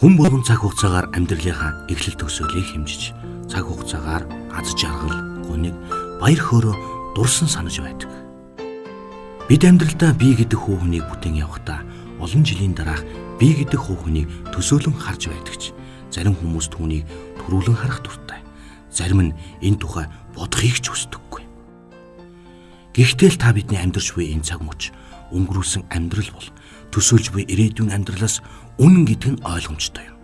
Хүн болгон цаг хугацаагаар амьдралынхаа эхлэл төгсгөлийг хэмжиж, цаг хугацаагаар аз жаргал, гуниг, баяр хөөрөө дурсан санаж байдаг. Бид амьдралдаа бие гэдэг хүү хүнийг бүтээн явахдаа олон жилийн дараах бие гэдэг хүү хүнийг төсөөлөн харж байдагч. Зарим хүмүүс түүнийг төрүүлэн харах дуртай. Зарим нь энэ тухай бодохыг ч хүсдэггүй. Гэхдээ л та бидний амьдарч буй энэ цаг мөч өнгөрүүлсэн амьдрал бол төсөөлж буй ирээдүйн амьдралаас үнэн гэдэг нь ойлгомжтой юм.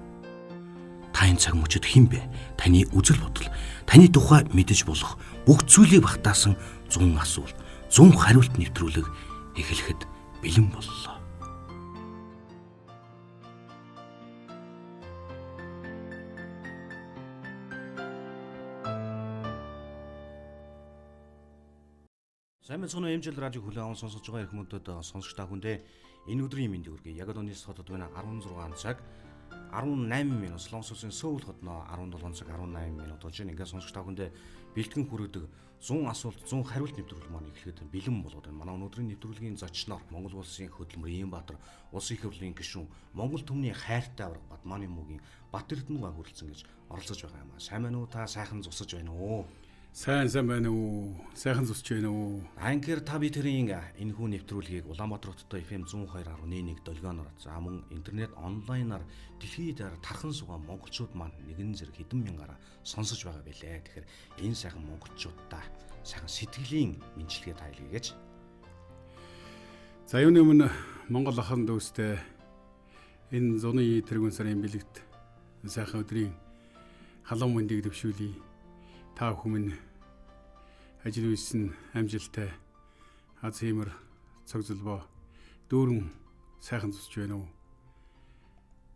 Та энэ цаг мөчид хэн бэ? Таны үзэл бодол, таны тухай мэдэж болох бүх зүйлийг багтаасан 100 асуулт, 100 хариулт нэвтрүүлэг эхлэхэд бэлэн боллоо. Сайн мэцгэн эмчил радио хүлээн аван сонсож байгаа эрхмөдөд сонсогч та бүхэндээ энэ өдрийн мэндийг хүргэе. Яг оны хотод байна 16 цаг 18 минут, Солонгос улсын Сөүл хотноо 17 цаг 18 минут болж байна. Ингээд сонсогч та бүхэндээ бэлтгэн хүргэдэг 100 асуулт, 100 хариулт нэвтрүүлэг маань эхлэхэд бэлэн болоод байна. Манай өнөөдрийн нэвтрүүлгийн зочноор Монгол улсын хөдөлмөр Иймбаатар, Улсын их хурлын гишүүн, Монгол түмний хайртай авраг Бадманы мөгийн Бат Эрдэнэгүй хүрэлцэн гэж оролцож байгаа юм аа. Сайн байна уу? Та сайхан зусаж байна уу? Сайн байна уу? Сайхан зусч байна уу? Анкер та битерийн энэ хүн нэвтрүүлгийг Улаанбаатар хоттой FM 102.1 долгионоор за мөн интернет онлайнаар дэлхийд тархан суугаа монголчууд маань нэгэн зэрэг хэдэн мянгаараа сонсож байгаа байлээ. Тэгэхээр энэ сайхан монголчуудаа сайхан сэтгэлийн мэдлэгээ тайлгая гэж. За юуны өмнө Монгол ахын дүүстэй энэ зуны тэргүүн сарын бэлэгт сайхан өдрийн халуун мэндийг дэвшүүлье. Та бүхэн ажил үйлсэн амжилттай аз хиймэр цогцлбоо дүүрэн сайхан зусч байна уу?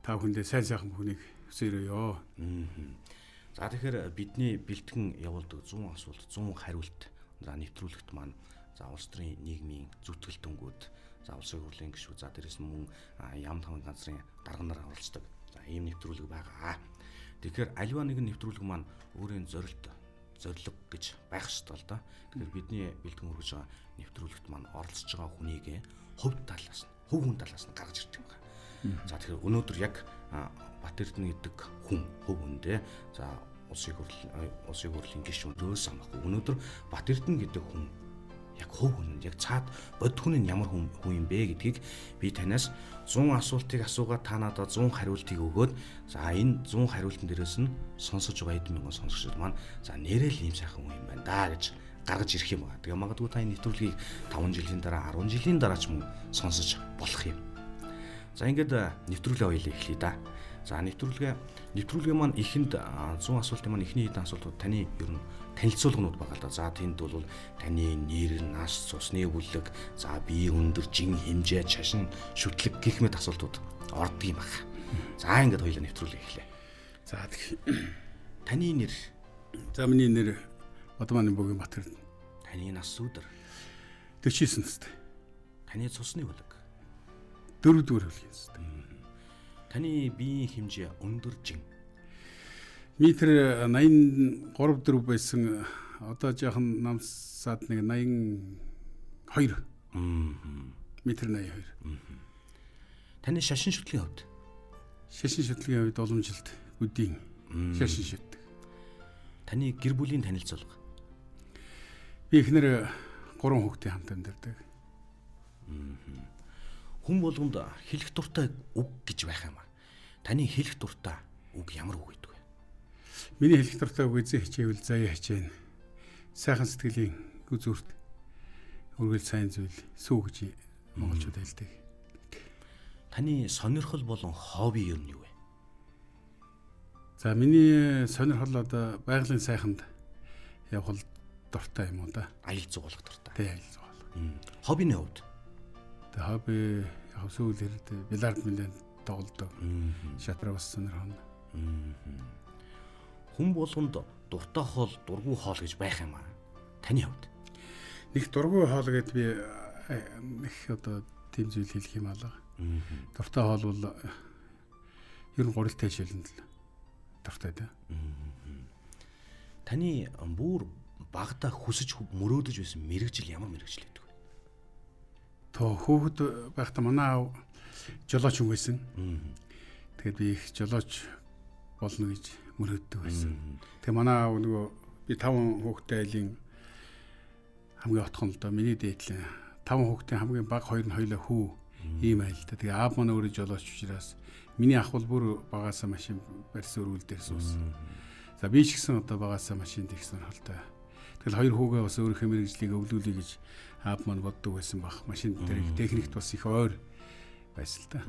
Та бүхэндээ сайхан бүхнийг хүсээрёё. За тэгэхээр бидний бэлтгэн явуулдаг 100 асуулт, 100 хариулт за нэвтрүүлэгт маань за улс төрийн нийгмийн зүтгэл дүнгууд, за улсын хурлын гишүүд, за дээрэс нь мөн яам таван газрын дарга нар оролцдог. За ийм нэвтрүүлэг байгаа. Тэгэхээр аливаа нэгэн нэвтрүүлэг маань өөрийн зорилго гэж байх ёстой л да. Тэгэхээр бидний бэлтгэн хүргэж байгаа нэвтрүүлэгт маань оролцож байгаа хүнийг хувь талаас нь, хувь хүн талаас нь гаргаж ирдэг байна. За тэгэхээр өнөөдөр яг Бат Эрдэнэ гэдэг хүн хувь хүндээ за улсын хурлын гишүүн өөс амахгүй. Өнөөдөр Бат Эрдэнэ гэдэг хүн яг хувь хүн яг цаад бод хүн нь ямар хүн юм бэ гэдгийг би танаас 100 асуултыг асуугаад та надад 100 хариултыг өгөөд за энэ 100 хариултан дээрээс нь сонсож байгаа хэдэн мянган сонсогчид маань за нэрэл ийм сайхан хүн юм байна да гэж гаргаж ирэх юм байна. Тэгээ магадгүй та энэ нэвтрүүлгийг 5 жилийн дараа 10 жилийн дараа ч мөн сонсож болох юм. За ингээд нэвтрүүлгээ хоёлаа эхлэе да. За нэвтрүүлгээ маань эхэнд 100 асуултын маань эхний хэдэн асуултууд таны ер нь танилцуулганууд байгаа л да. За тэнд бол таны нэр, нас, цусны бүлэг, за бие өндөр, жин хэмжээ, шашин, шүтлэг гэх мэт асуултууд ордог юм байна. За ингээд хоёлаа нэвтрүүлгээ эхлэе. За таны нэр? За миний нэр Бадманы мөгийн Бат Эрдэнэ. Таны нас өдөр? 49 настай. Таны цусны бүлэг? 4 дугаар бүлгийн настай. Таны биеийн хэмжээ өндөр жин? Метр 83 байсан. Одоо жоохон намсаад нэг 82. Метр 82. Таны шашин шүтлийн хувьд? Шашин шүтлгийн хувьд уламжилт үдийн шашин шүтдэг. Таны гэр бүлийн танилцуулга? Би ихнэр 3 хүүхдийн хамт амьдардаг. Хүн болгонд хэлэх дуртай үг гэж байх юм аа. Таны хэлэх дуртай үг ямар үг гэдэг вэ? Миний хэлэх дуртай үг эзэн хичээвэл заяа хичээнэ. Сайхан сэтгэлийн үзүүрт өргөл сайн зүйл сүү гэж монголчууд хэлдэг. Таны сонирхол болон хобби юу вэ? За миний сонирхол одоо байгалийн сайханд явах дуртай юм уу да? Аялал зугаалах дуртай. Тэ аялал зугаалах. Хоббины хувьд? Тэ хобби яг сүүл хэрэг бильярд мэлэн тоглодог. Шатраа бас сонирхно. Хүн болгонд дуртай хоол, дургүй хоол гэж байх юм аа. Таны хувьд? Нэг дургүй хоол гэдээ би их одоо тийм зүйл хэлэх юм алга. Дуртай хоол бол ер нь гурилтай шилэн л дуртай да. Таны бүр багада хүсэж мөрөөдөж байсан мэрэгжил ямар мэрэгжил гэдэг вэ? То хүүхэд байхдаа манай аав жолооч хүн байсан. Тэгээд би их жолооч болно гэж мөрөөддөг байсан. Тэгээ манай аав нөгөө би 5 хүүхэдтэй айлын хамгийн отхон л доо миний дээдлэн 5 хүүхдийн хамгийн бага 2 нь хоёлаа хүү ийм айл та. Тэгээ аав манай өөрөө жолооч учраас миний ах бол бүр багаасаа машин барьсан өрүүл дээр суусан. За би ч гэсэн одоо багаасаа машин дэгсэн холтой. Тэгэл 2 хүүгээ бас өөрийнхөө мэрэгжлийг өвлүүлэе гэж аав маань боддог байсан баг. Машин дээр техникт бас их ойр байсан л та.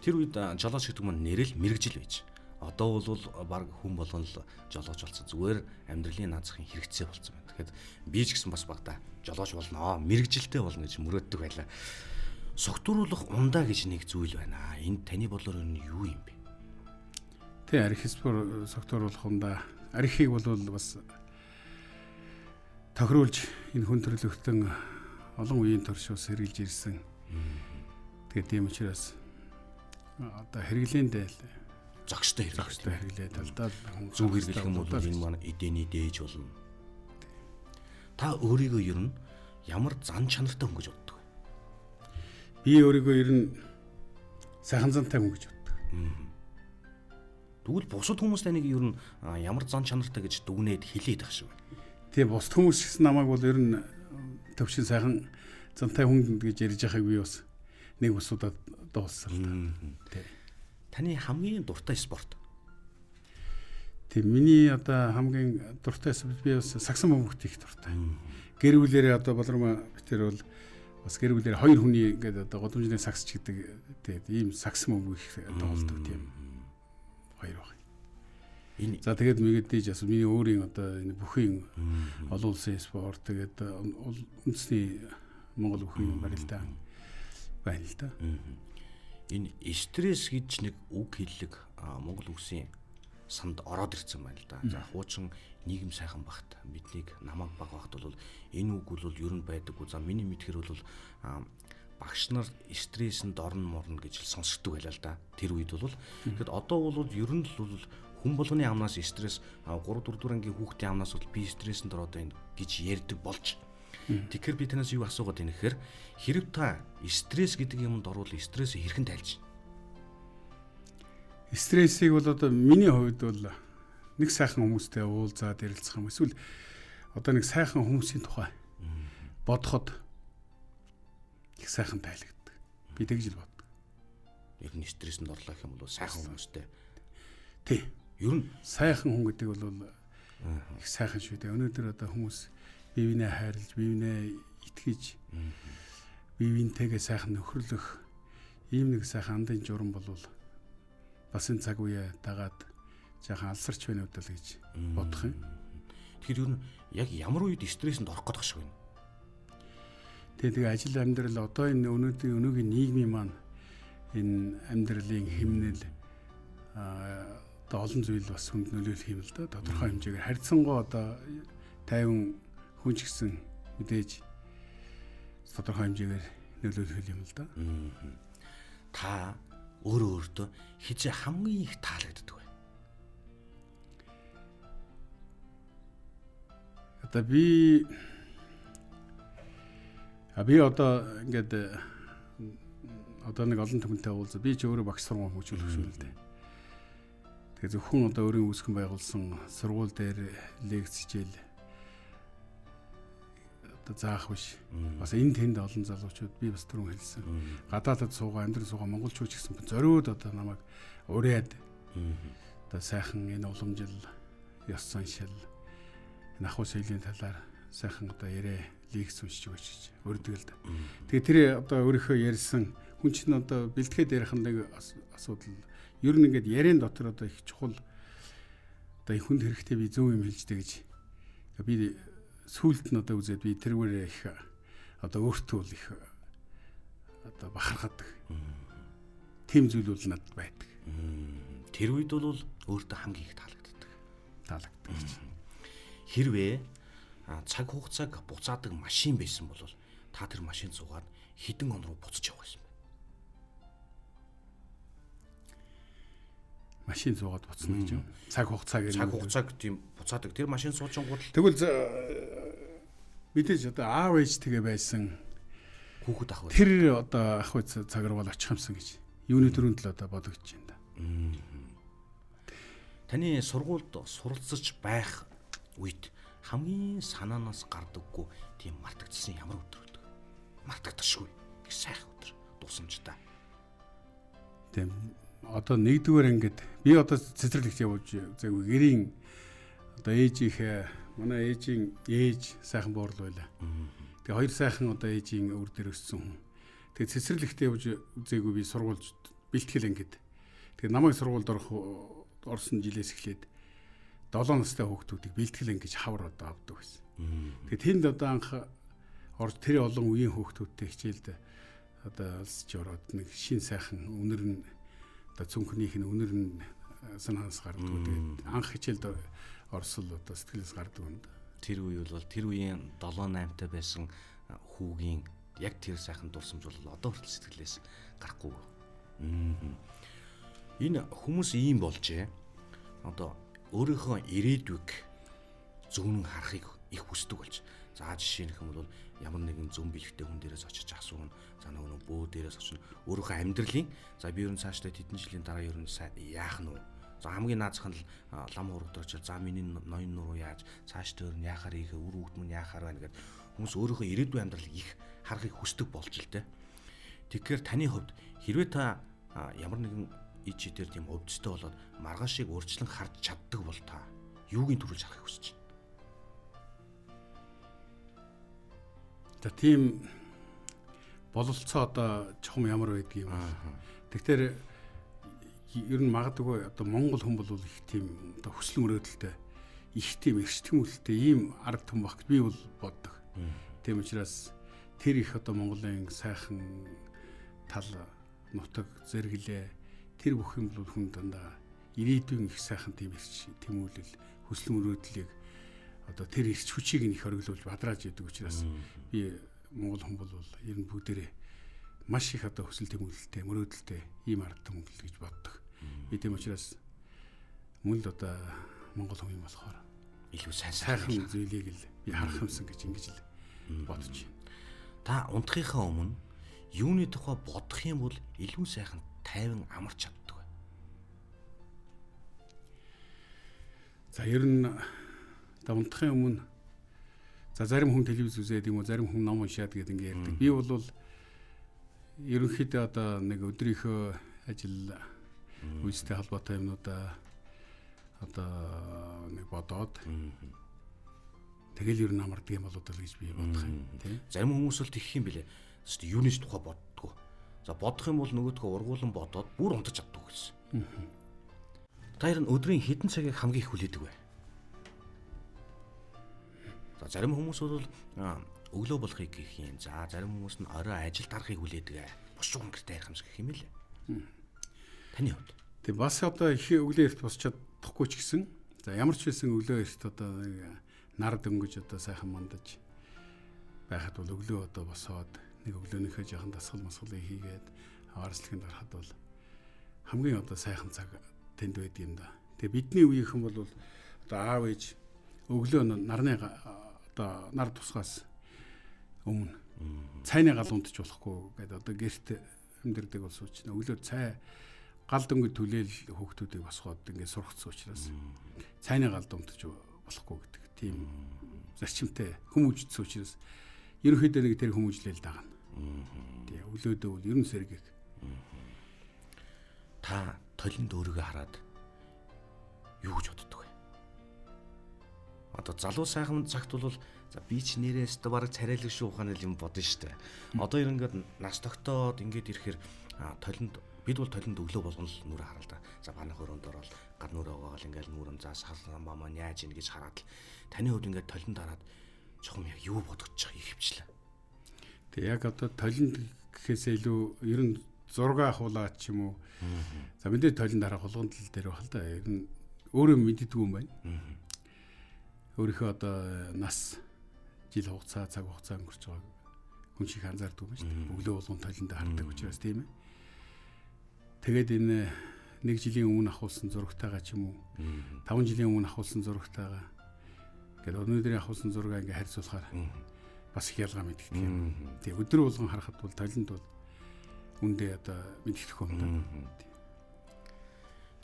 Тэр үед жолооч гэдэг маань нэрэл мэрэгжил байж. Одоо бол баг хүн болгон л жолооч болсон. Зүгээр амьдралын наазахын хэрэгцээ болсон байна. Тэгэхээр би ч гэсэн бас багтаа жолооч болно, мэрэгжилтэй болно гэж мөрөөддөг байлаа. Согтууруулах ундаа гэж нэг зүйл байна. Энд таны бодлоор энэ юу юм бэ? Тэ архиспор согтууруулах ундаа архийг бол бас тохируулж энэ хүн төрлөختөн олон үеийн туршуус хэрэгжилж ирсэн. Тэгээд тийм учраас одоо хэрэглээндээ зогстой хэрэглээ талдаа зүгээр хэлэх юм бол энэ маань эдэний дээж болно. Та өөрийгөө ер нь ямар зан чанартай хүн гэж боддог вэ? Би өөрийгөө ер нь сайхан зантай хүн гэж боддог. Тэгвэл бусад хүмүүс таныг ер нь ямар зан чанартай гэж дүгнээд хэлээд байх шиг байна. Тэгээ бусад хүмүүс ч гэсэн намайг бол ер нь төвшин сайхан зантай хүн гэж ярьж байгааг би бас нэг усудад дууссан. Таны хамгийн дуртай спорт? Тийм миний одоо хамгийн дуртай спорт би бас сагсан бөмбөгт их дуртай. Гэр бүлэрээ одоо болормоо битэр бол бас гэр бүлэрээ 2 хүний ингээд одоо годомжны сагсч гэдэг тэгээд ийм сагсан бөмбөг их тоглолдог тийм 2 баг. За тэгээд мэдээж бас миний өөрийн одоо энэ бүхийн олон улсын спорт тэгээд үндэсний Монгол бүхийн барилдаа байна л да. Энэ стресс гэж нэг үг хэллэг Монгол үгсийн санд ороод ирсэн байна л да. За хуучин нийгэм сайхан багт биднийг намайг баг багт бол энэ үг бол ер нь байдаггүй. За миний мэдхээр бол багш нар стрессэнд орно морно гэж сонсогддог байлаа л да. Тэр үед бол тэгэхэд одоо бол ер нь л хүн болгоны амнаас стресс 3 4 дуурайгийн хүүхдийн амнаас бол би стрессэнд ороод байна гэж ярьдаг болж. Тэгэхээр би танаас юу асуугаад байна гэхээр хэрэг та стресс гэдэг юмд орвол стрессээ хэрхэн тайлж байна? Стрессийг бол одоо миний хувьд бол нэг сайхан хүмүүстэй уулзаад ярилцах юм эсвэл одоо нэг сайхан хүмүүсийн тухай бодоход их сайхан тайлгддаг. Би тэгж л боддог. Ер нь стрессэнд орлоо гэх юм бол сайхан хүмүүстэй. Тий. Ер нь сайхан хүн гэдэг бол их сайхан шүү дээ. Өнөөдөр одоо хүмүүс бие биенээ хайрлаж, бие биенээ итгэж, бие биентэйгээ сайхан нөхөрлөх ийм нэг сайхан андын журам болвол бас энэ цаг үеэ дагаад жаахан алсарч байна удаа л гэж бодох юм. Тэгэхээр ер нь яг ямар үед стрессэнд орох гэдэг шиг байна. Тэгээ ажил амьдрал одоо энэ өнөөдрийн өнөөгийн нийгмийн маань энэ амьдралын хэмнэл одоо олон зүйл бас хүнд нөлөөлөх юм л да. Тодорхой хэмжээгээр харьцангуй одоо 50 хүн ч гэсэн мэдээж тодорхой хэмжээгээр нөлөөлөх юм л да. Та өөрөөдөө хизээ хамгийн их таалагддаг бай. Одоо би одоо ингээд одоо нэг олон түмэнтэй уулзаа. Би ч өөрөө багш сургууль хөгжүүлэх шүү дээ. Тэгээ зөвхөн одоо өөрийн үүсгэн байгуулсан сургууль дээр лекц хичээл одоо заах биш. Бас энэ тэнд олон залуучууд би бас түрүүн хэлсэн. Гадаадд суугаа, амьдрал суугаа монголчууд ч гэсэн зориуд одоо намайг ураад одоо сайхан энэ уламжил, ёс заншил, энэ ахуй соёлын талаар сайхан одоо яриа лекц уншиж өгч гэж өрдөг л да. Тэгээ тэр одоо өөрийнхөө ярьсан хүн чинь одоо бэлтгээд ярих нэг асуудал. Ер нь ингээд яриан дотор одоо их чухал одоо их хүнд хэрэгтэй би зөв юм хэлжтэй гэж би сүүлд нь одоо үзээд би тэрүүгээр их одоо өөртөө л их одоо бахархадаг. Тим зүйл бол надад байдаг. Тэр үед бол өөртөө хамгийн их таалагддаг. Таалагддаг. Хэрвээ цаг хугацааг буцаадаг машин байсан бол та тэр машинд суугаад хэдэн он руу буцаж явах байсан бэ? Машин суугаад буцна гэж юм. Цаг хугацааг тийм буцаадаг. Тэр машин суучингууд тэгвэл мэдээж одоо аав ээж тэгээ байсан хүүхэд ах. Тэр одоо ах үз цаг руу очих юмсан гэж юуны дөрөнд л одоо бодогдож байна да. Таны сургуульд суралцж байх үед хамгийн санаанаас гардаггүй тийм мартагдсан ямар өдөр вэ? Мартагдашгүй их сайхан өдөр дусамжтай. Тийм одоо нэгдүгээр ангид би одоо цэцэрлэгч явуулж зайгүй гэрийн одоо ээжийнхээ манай ээжийн ээж сайхан буурлал байла. Тэгээ хоёр сайхан одоо ээжийн өвөр дээр өссөн хүн. Тэгээ цэцэрлэгт явж зайгүй би сургуульд бэлтгэл ангид. Тэгээ намайг сургуульд орсон жилээс эхлээд 7 настай хүүхдүүдийг бэлтгэл ангиж хавар одоо авдаг байсан. Тэгээ тэнд одоо анх орж тэр олон үеийн хүүхдүүдтэй хичээлд одоо алсч ороод нэг шин сайхан үнэр нь одоо цүнхнийх нь үнэр нь санаанаас гардаг. Тэгээд анх хичээлд орсол одоо сэтгэлээс гардаг юм да. Тэр үе бол тэр үеийн 7-8 та байсан хүүгийн яг тэр сайхан дурсамж бол одоо хүртэл сэтгэлээс гарахгүй. Энэ хүмүүс ийм болжээ. Одоо өөрийнхөө ирээдүйг зөвхөн харахыг их хүсдэг болж. За жишээнх юм бол ямар нэгэн зөв бэлгтэй хүн дээрээс очиж асууна. За нөгөө бөө дээрээс очино. Өөрийнхөө амьдралын за би ер нь цаашдаа хэдэн жилийн дараа ер нь яах нь вэ? За хамгийн наазах нь лам урагд очиж за миний ноён нуруу яаж цаашдаа ер нь яахаар ийхэ үр хөвгт мөн яахаар байна гэдэг хүмүүс өөрийнхөө ирээдүйн амьдралыг их харахыг хүсдэг болж л дээ. Тэгэхээр таны хувьд хэрвээ та ямар нэгэн ич дээр тийм өвдөстэй болоод маргаашийг өөрчлөн харж чаддаг бол та юугийн төрүүлж харахыг хүсэж байна? За тийм бололцоо одоо чухам ямар байдгийг юм. Тэгэхээр ер нь магадгүй одоо монгол хүн бол их тийм одоо хүсэл мөрөөдөлтэй их тийм эрсдэлтэй ийм ард түмэн баг би бол боддог. Тийм учраас тэр их одоо Монголын сайхан тал нутаг зэрэглээ тэр бүх юм бол хүн дандаа ирээдүйн их сайхан тийм ирч тэмүүлэл хүсэл мөрөөдлийг одоо тэр ирч хүчийг нь их хориглуулж бадрааж идэг учраас би монгол хүн бол ер нь бүгдээрээ маш их одоо хүсэл тэмүүлэлтэй мөрөөдөлтэй ийм ард түмэн гэж боддог. Би тийм учраас мөн л одоо монгол хүн юм болохоор илүү сайхан зүйлийг л би харах юмсан гэж ингэж л бодож байна. Та унтахынхаа өмнө юуны тухай бодох юм бол илүү сайхан тайван амарч чаддаг бай. За ер нь унтахын өмнө за зарим хүн телевиз үзээд юм уу зарим хүн ном уншаад гэдэг ингэ ярьдаг. Би бол ерөнхийдөө одоо нэг өдрийнхөө ажил үйлстэй холбоотой юмнуудаа одоо нэг бодоод тэгэл ер нь амардаг юм болоо л гэж би бодох юм тийм. Зарим хүмүүс л тэгэх юм бэлээ. Зөвхөн юунес тухай боддгоо. За бодох юм бол нөгөөдгөө ургуулan бодоод бүр унтаж чаддаг гэсэн. Та ер нь өдрийн хэдэн цагийг хамгийн их хүлээдэг вэ? За зарим хүмүүс бол өглөө болохыг гэх юм. За зарим хүмүүс нь орой ажил дарахыг хүлээдэг. Босч өнгөртэй ярих юмс гэх юм лээ. Таны хувьд. Тэг бас одоо их өглөө эрт босч чадахгүй ч гэсэн за ямар ч байсан өглөө эрт одоо нар дөнгөж одоо сайхан мандаж байхад бол өглөө одоо босоод нэг өглөөнийхөө жоохон дасгал масгалыг хийгээд аваарслахын дарахад бол хамгийн одоо сайхан цаг тэнд байд юм да. Тэгээ бидний үеийнхэн бол одоо аав ээж өглөө нарны одоо нар тусгаас өмнө цайны гал унтж болохгүй гэдэг одоо гэрт амьдэрдэг болсон учраас өглөө цай гал дөнгөж түлээл хүүхдүүдийг босгоод ингээд сургацсан учраас цайны гал унтж болохгүй гэдэг тийм зарчимтай хүмүүжсэн учраас ерөнхийдөө нэг тэр хүмүүжлэл дагна. Тэгээ өглөөдөө бол ерөн сэргийг та толинд өөрийгөө хараад юу гэж боддог вэ? Одоо залуу сайхан цагт бол за би ч нэрээс та бараг царайлаг шүү ухаанал юм бодно штэ. Одоо ингээд нас тогтоод ингээд ирэхээр толинд бид бол толинд өглөө болгоно л нүрэ хараа л да. За банах өрөөнд ороод гар нүрэ угаагаал ингээд нүрэн заас халсан бамаа яаж ийн гэж хараад л таны хувьд ингээд толинд хараад чухам яг юу бодож байгаа ихвчлээ. Тэг яг одоо толинд гэхээсээ илүү ер нь зураг авахулаад ч юм уу. За мэдээ толинд харах болгонд л дээр байх л да. Ер нь өөрөө мэддэггүй юм байна. Өөрийнхөө одоо нас жил хугацаа цаг хугацаа өнгөрч байгааг хүн шиг анзаардаг юм шүү дээ. Өглөө болгон толинд хардаг учраас тийм ээ. Тэгээд энэ 1 жилийн өмнө авахулсан зурагтайгаа ч юм уу 5 жилийн өмнө авахулсан зурагтайгаа гэдэг өнөөдрийн авахулсан зургаа ингээ харьцуулахаар бас их ялгаа мэддэг юм. Тэгээ өдөр болгон харахад бол толинд бол үндэ одоо мэддэх юм да.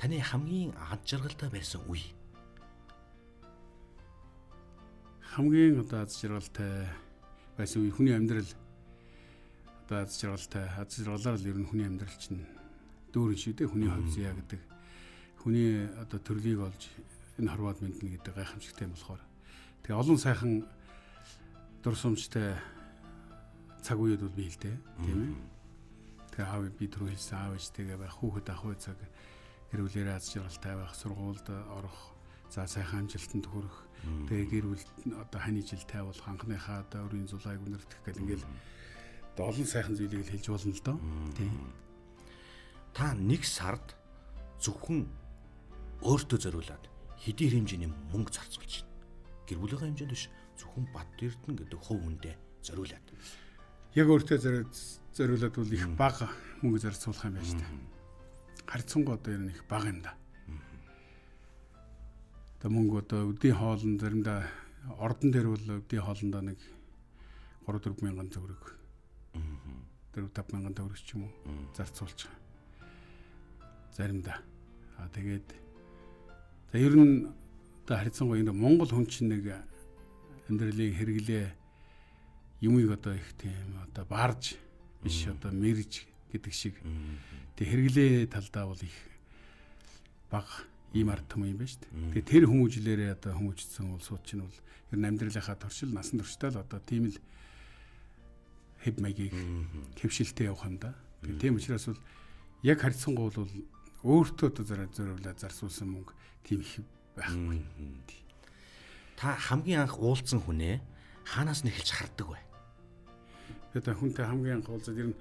Таны хамгийн ад жаргалтай байсан үе. Хамгийн одоо аз жаргалтай байсан үе хүний амьдрал одоо аз жаргалаар л ер нь хүний амьдрал чинь дүүрэн шүү дээ. Хүний хувь зэя гэдэг. Хүний одоо төрлийг олж энэ хорвоод мэднэ гэдэг гайхамшигтай юм болохоор. Тэгээ олон сайхан дурсамжтай цаг үед бол бий л дээ. Тийм ээ. Тэгээ аав би түрүү хэлсэн аав ээжтэйгээ байх, хүүхэд ахуй цаг гэр бүлээрээ аз жаргалтай байх, сургуульд орох, за сайхан амжилтанд хүрэх. Тэгээ гэр бүл одоо хань ижил тайвал ханхныхаа одоо өрийн зулайг үнэрдэх гэл ингээл одоо олон сайхан зүйлийг л хэлж болно л доо. Тийм. Та нэг сард зөвхөн өөртөө зориулаад хэдийн хэмжээний мөнгө зарцуулж байна. Гэр бүлийнхээ хэмжээнд биш, зөвхөн Бат Эрдэнэ гэдэг хувь хүндээ зориулаад. Яг өөртөө зориулаад бол их бага мөнгө зарцуулах юм байна шүү дээ. Харьцангуй одоо ер нь их бага юм да. Одоо мөнгө одоо өдний хоолнд заримдаа ордон дээр бол өдний хоолндоо нэг 3-4 мянган төгрөг. 4-5 мянган төгрөг ч юм уу зарцуулж байгаа. Заримдаа. Тэгээд за ер нь одоо харьцангуй энэ Монгол хүн чинь нэг амьдралын хэрэглээ юмыг одоо их тийм одоо баарж биш одоо мэрж гэдэг шиг тэг хэрэглээ талдаа бол их бага ийм ард түмэн юм байна шүү дээ. Тэгээ тэр хүмүүжлээрээ одоо хүмүүжсэн улсууд чинь бол ер нь амьдралынхаа туршил насан туршдаа л одоо тийм л хэв маягийг хэвшилтэй явах юм да. Тэгээ тийм учраас бол яг харьцангуй бол өөртөө одоо зориулаад зарцуулсан мөнгө тийм их байхгүй. Та хамгийн анх уулзсан хүнээ хаанаас нь эхэлж хардаг вэ? Одоо хүнтэй хамгийн анх уулзаад ер нь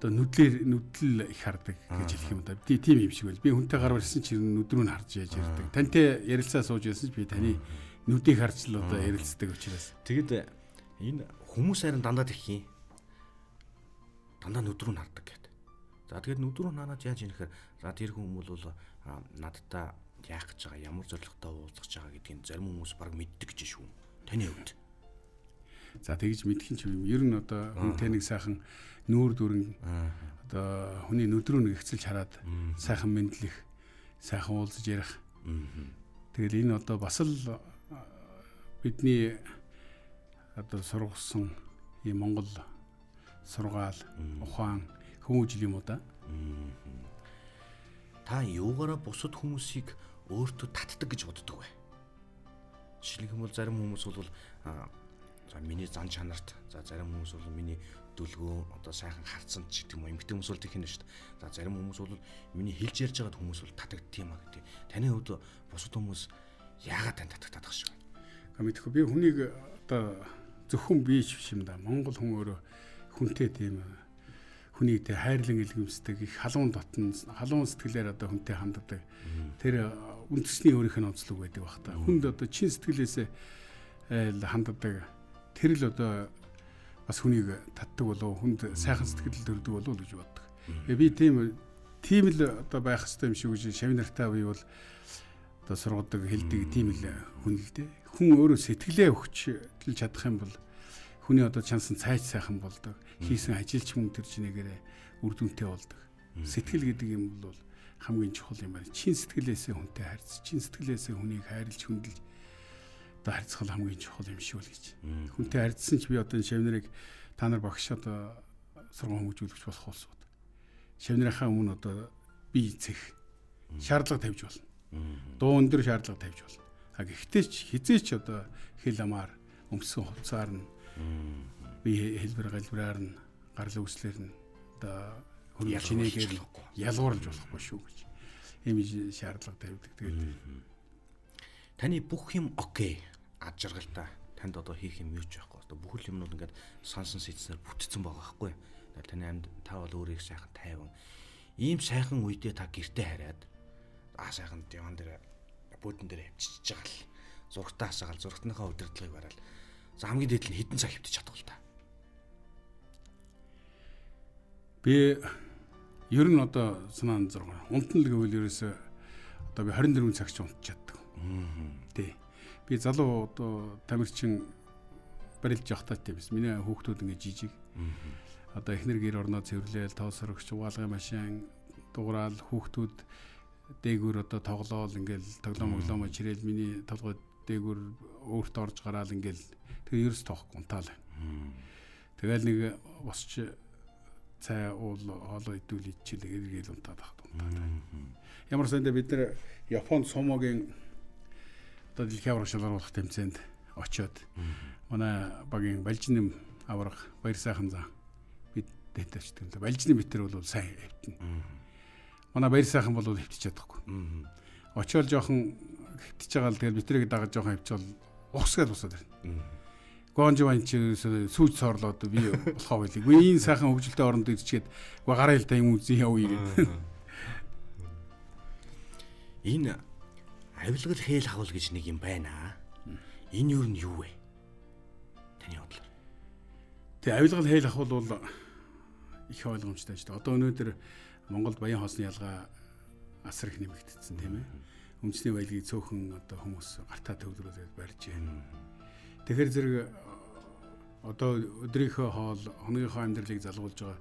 одоо нүдэл их хардаг гэж хэлэх юм да. Би тийм юм шиг байл. Би хүнтэй гараар ирсэн чинь нүд рүү нь харж яаж ярьдаг. Тантай ярилцаа сууж байсан ч би таны нүдийг харж л одоо ярилцдаг учраас. Тэгэд энэ хүмүүс харин дандаа тэгхийн. Дандаа нүд рүү нь хардаг гэдэг. За тэгээд нүд рүү ханаад яаж юм гэхээр за тэр хүн бол надтай яах гэж байгаа, ямар зорилготой уулзах гэж байгаа гэдгийг зарим хүмүүс баг мэддэг гэж шүү. Таны хувьд. За тэгж мэдхийн ч юм. Ер нь одоо хүнтэй нэг сайхан нүүр дүрэн одоо хүний нүд рүү нэг ихцэлж хараад сайхан мэдлэх, сайхан уулзаж ярих. Тэгэл энэ одоо бас л бидний одоо сургасан ийм Монгол сургаал, ухаан хүмүүжил юм уу да? Та юугаараа бусад хүмүүсийг өөртөө татдаг гэж боддог вэ? Жишээлх юм бол зарим хүмүүс бол за миний зан чанарт, за зарим хүмүүс бол миний дүлгөө одоо сайхан харцсан ч гэдэг юм эмгтэн хүмүүс бол тэгэх нь шүү дээ. За зарим хүмүүс бол миний хэлж ярьж байгаад хүмүүс бол татагддаг юм а гэдэг. Таны хувьд бусад хүмүүс яагаад тань татагдах шиг вэ? Мэдхгүй би хүнийг одоо зөвхөн би ч биш юм да. Монгол хүн өөрөө хүнтэй тийм хүнийтэй хайрлан илгэвсдэг их халуун дотн халуун сэтгэлээр одоо хүнтэй ханддаг. Тэр үндэсний өөрийнх нь онцлог байдаг бах та. Хүнд одоо чин сэтгэлээсээ ханддаг. Тэр л одоо бас хүнийг татдаг болов хүнд сайхан сэтгэл төрдөг болов гэж боддог. Би тийм л одоо байх хэрэгтэй юм шиг гэж шавнартай би бол одоо сургадаг хэлдэг тийм л хүн л дээ. Хүн өөрөө сэтгэлээ өгч чадах юм бол хүний одоо чансан цайч сайхан болдог. Хийсэн ажилч хүн төр чинээгээр үр дүнтэй болдог. Сэтгэл гэдэг юм бол хамгийн чухал юм байна. Чин сэтгэлээсээ хүнтэй харьц, чин сэтгэлээсээ хүнийг хайрлж хүндэлж одоо харьцах хамгийн чухал юм шиг л гэж. Хүнтэй харьцсан ч би одоо шавнарыг та нар багш одоо сургууль хөгжүүлэгч болох болсууд. Шавнарынхаа өмнө одоо бие цэх шаардлага тавьж болно. Дуу өндөр шаардлага тавьж болно. А гэхдээ ч хизээч одоо хэл амаар өмсөн хувцаар нь би хэлбэр галбираар нь гарал үүслэр нь одоо хөрөг чинээгээр ялгуурлаж болохгүй шүү гэж. Ийм шаардлага тавьдаг. Тэгээд таны бүх юм окей, ад жаргалтай. Танд одоо хийх юм юу ч байхгүй. Одоо бүх юмнууд ингээд сонсон сэцснээр бүтцэн байгаа байхгүй. Тэгээд таны амьд та бол өөрийг сайхан тайван. Ийм сайхан үедээ та гэртээ хараад сайхан диван дээр буудан дээр хөвчиж байгаа л зургтаа хасагаал зургтныхаа удирдлагыг бараал. За хамгийн дээд нь хэдэн цаг хөвтөж чадах л та. Би ер нь одоо санаанд зураг. Унтна л гэвэл ерөөсөө одоо би 24 цаг ч унтж чаддаг. Тий. Би залуу одоо тамирчин барилж явахтай тийм биз. Миний хүүхдүүд ингэ жижиг. Одоо эхнэр гэр орноо цэвэрлээл, тоосрогч, угаалгын машин дуграал хүүхдүүд дээгүүр одоо тоглоол ингээл тоглоом чирэл миний толгой дээгүүр өөрт орж гараал ингээл тэгээ ерөөс тоохгүй унтаал байна. Тэгэл нэг босч цай уул хоолоо идүүл идчихэл эргээл унтаад байна. Ямар сандаа бид нар Японд сумогийн одоо дэлхийн аварга шалгаруулах тэмцээнд очиод манай багийн Балжинэм аварга баяр сайхан зан бид дэвтэрчдэг. Балжинэм битэр бол сайн хөвтөн. Манай баяр сайхан бол хөвтөж чадахгүй. Очиод жоохон хөвтөж байгаа л тэгэл битрийг дагаж жоохон хөвчөөл ухсгаад усаад байна. Гонжван чи сүүж соорлоод би болохоо байлиг. Би энэ сайхан хөгжилтэй оронд идчихэд гараа л та юм үзье явъя гэдэг. Энэ авилгал хээл хавл гэж нэг юм байна. Энэ юу нь юу вэ? Таны бодлоор. Тэгээ авилгал хээл хавл бол их ойлгомжтой шүү дээ. Одоо өнөөдөр Монголд баян хоосны ялгаа асар их нэмэгдсэн тийм ээ. Өмчний баялагийг цөөхөн одоо хүмүүс гартаа төвлөрүүлээд барьж байна. Тэгэхээр зэрэг одоо өдрийнхөө хоол, хоногийнхоо амьдралыг залгуулж байгаа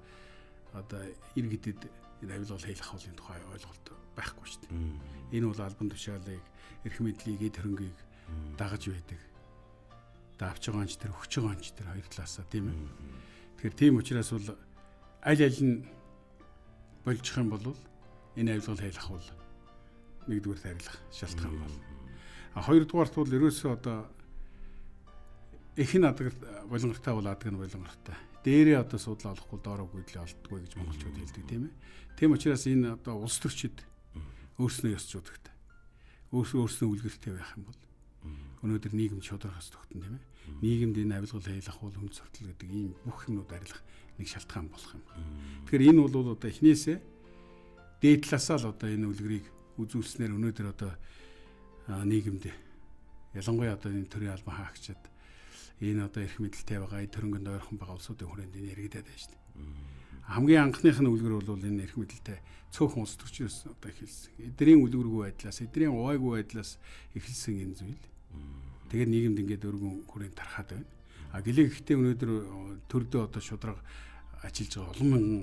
одоо иргэдэд энэ авилгал хээл хавлын тухай ойлголт байхгүй шүү дээ. Энэ бол албан тушаалыг, эрх мэдлийг, эд хөрөнгийг дагаж байдаг. Давж байгаа анч тэр, өгч байгаа анч тэр хоёр талаасаа тийм ээ. Тэгэхээр тийм учраас бол аль нь болчих юм бол энэ авилгал хэйл хавл нэгдүгээр тарилах шалтгаан бол. Хоёрдугаарт бол ерөөсөө одоо эхэн адаг болонгортой бол адаг нь болонгортой. Дээрээ одоо суудлаа олохгүй доороо гүйдлээ олддгүй гэж монголчууд хэлдэг тийм ээ. Тийм учраас энэ одоо улс төрчид өөрснөө ёсч удагтай. Өөрснөө үлгэртэй байх юм бол өнөөдөр нийгэм шударгаас тогтно тийм ээ. Нийгэмд энэ авилгал хэйлах бол хүнд суртал гэдэг ийм бүх юмнууд арилах нэг шалтгаан болох юм. Тэгэхээр энэ бол одоо эхнээсээ дээд талаасаа л одоо энэ үлгэрийг үзүүлснээр өнөөдөр одоо нийгэмд ялангуяа одоо энэ төрийн албан хаагчид энэ одоо эрх мэдэлтэй байгаа төрөнгөнд ойрхон байгаа улсуудын хүрээнд энэ яригадаад байна шүү дээ. Хамгийн анхных нь үлгэр бол энэ эрх мэдэлтэй цөөхөн улс төрчөөс одоо эхэлсэн. Эдрийн үлгэргүй байдлаас, эдрийн увайгүй байдлаас эхэлсэн энэ зүйл. Тэгээд нийгэмд ингээд өргөн хүрээнд тархаад байна. А гэлээ гэхдээ өнөөдөр төрдөө одоо шудраг ажиллаж байгаа олон мянган